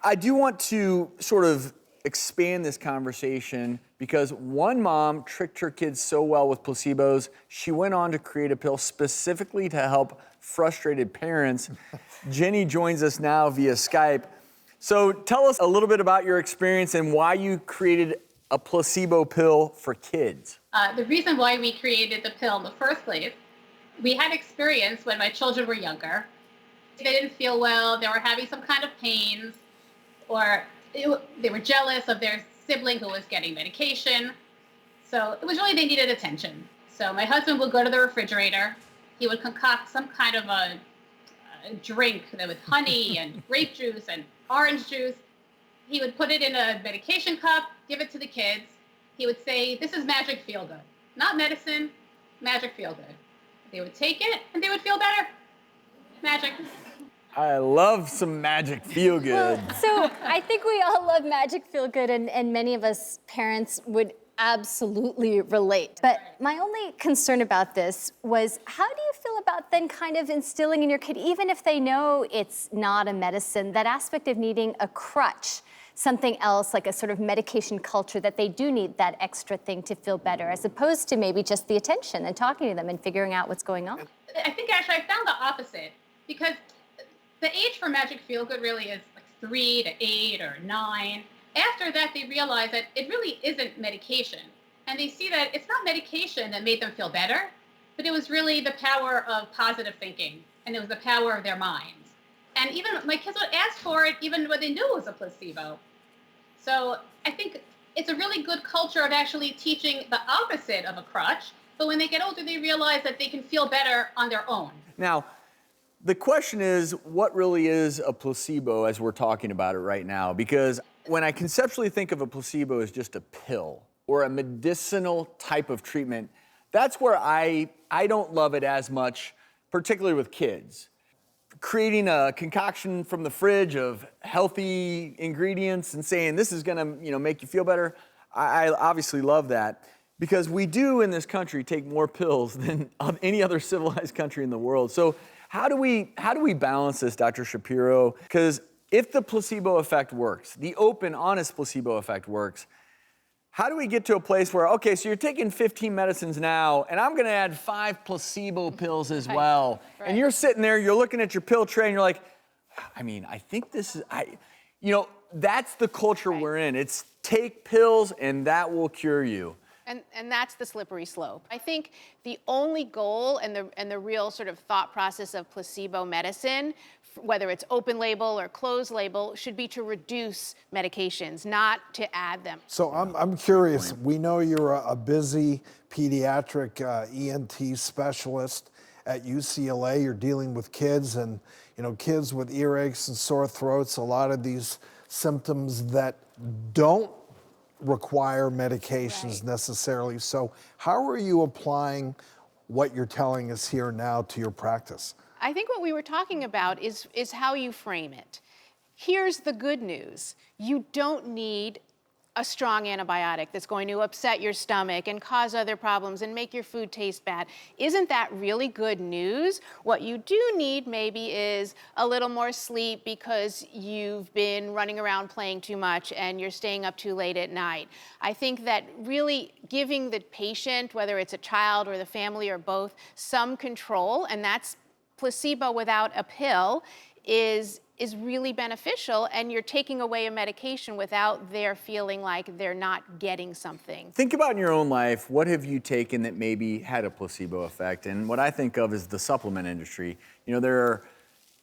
I do want to sort of expand this conversation because one mom tricked her kids so well with placebos, she went on to create a pill specifically to help frustrated parents. Jeni joins us now via Skype. So tell us a little bit about your experience and why you created a placebo pill for kids. The reason why we created the pill in the first place, we had experience when my children were younger. They didn't feel well, they were having some kind of pains, or they were jealous of their sibling who was getting medication. So it was really they needed attention. So my husband would go to the refrigerator. He would concoct some kind of a drink that with honey and grape juice and orange juice. He would put it in a medication cup, give it to the kids. He would say, "This is magic feel good. Not medicine, magic feel good." They would take it and they would feel better. Magic. I love some magic feel good. So I think we all love magic feel good, and many of us parents would absolutely relate. But my only concern about this was, how do you feel about then kind of instilling in your kid, even if they know it's not a medicine, that aspect of needing a crutch, something else like a sort of medication culture, that they do need that extra thing to feel better, as opposed to maybe just the attention and talking to them and figuring out what's going on? I think actually I found the opposite, because the age for magic feel good really is like 3 to 8 or 9. After that, they realize that it really isn't medication. And they see that it's not medication that made them feel better, but it was really the power of positive thinking, and it was the power of their minds. And even my kids would ask for it even when they knew it was a placebo. So I think it's a really good culture of actually teaching the opposite of a crutch, but when they get older, they realize that they can feel better on their own. Now, the question is, what really is a placebo as we're talking about it right now? Because when I conceptually think of a placebo as just a pill or a medicinal type of treatment, that's where I don't love it as much, particularly with kids. Creating a concoction from the fridge of healthy ingredients and saying this is gonna, make you feel better, I obviously love that, because we do in this country take more pills than any other civilized country in the world. So how do we balance this, Dr. Shapiro? Because if the placebo effect works, the open, honest placebo effect works, how do we get to a place where, okay, so you're taking 15 medicines now, and I'm gonna add 5 placebo pills as well. Right. And you're sitting there, you're looking at your pill tray, and you're like, I think this is, that's the culture we're in. It's take pills, and that will cure you. And that's the slippery slope. I think the only goal and the real sort of thought process of placebo medicine, whether it's open label or closed label, should be to reduce medications, not to add them. So I'm curious. We know you're a busy pediatric ENT specialist at UCLA. You're dealing with kids, and kids with earaches and sore throats. A lot of these symptoms that don't require medications necessarily. So how are you applying what you're telling us here now to your practice? I think what we were talking about is how you frame it. Here's the good news. You don't need a strong antibiotic that's going to upset your stomach and cause other problems and make your food taste bad. Isn't that really good news? What you do need maybe is a little more sleep because you've been running around playing too much and you're staying up too late at night. I think that really giving the patient, whether it's a child or the family or both, some control, and that's placebo without a pill, is really beneficial, and you're taking away a medication without their feeling like they're not getting something. Think about in your own life, what have you taken that maybe had a placebo effect? And what I think of is the supplement industry. There are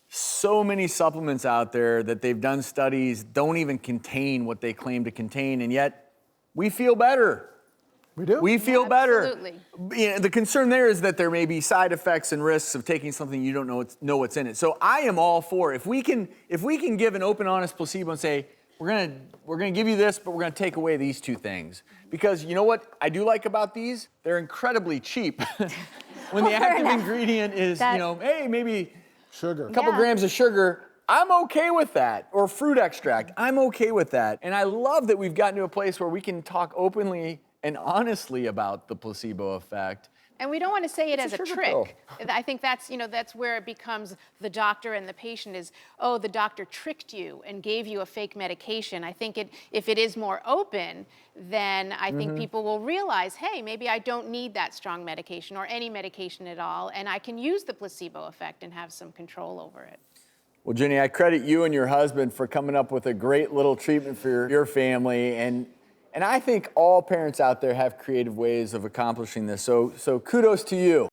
so many supplements out there that they've done studies don't even contain what they claim to contain, and yet we feel better. We do. We feel better. Absolutely. The concern there is that there may be side effects and risks of taking something you don't know what's in it. So I am all for, if we can give an open, honest placebo and say, we're gonna give you this, but we're gonna take away these 2 things. Because you know what I do like about these? They're incredibly cheap. When the active ingredient is, hey, maybe sugar, a couple grams of sugar, I'm okay with that. Or fruit extract, I'm okay with that. And I love that we've gotten to a place where we can talk openly and honestly about the placebo effect, And we don't want to say it It's as a a sugar pill. trick. I think that's, that's where it becomes the doctor and the patient is, oh, the doctor tricked you and gave you a fake medication. I think if it is more open, then I think people will realize, hey, maybe I don't need that strong medication or any medication at all, and I can use the placebo effect and have some control over it. Well, Jeni, I credit you and your husband for coming up with a great little treatment for your family. And I think all parents out there have creative ways of accomplishing this. So kudos to you.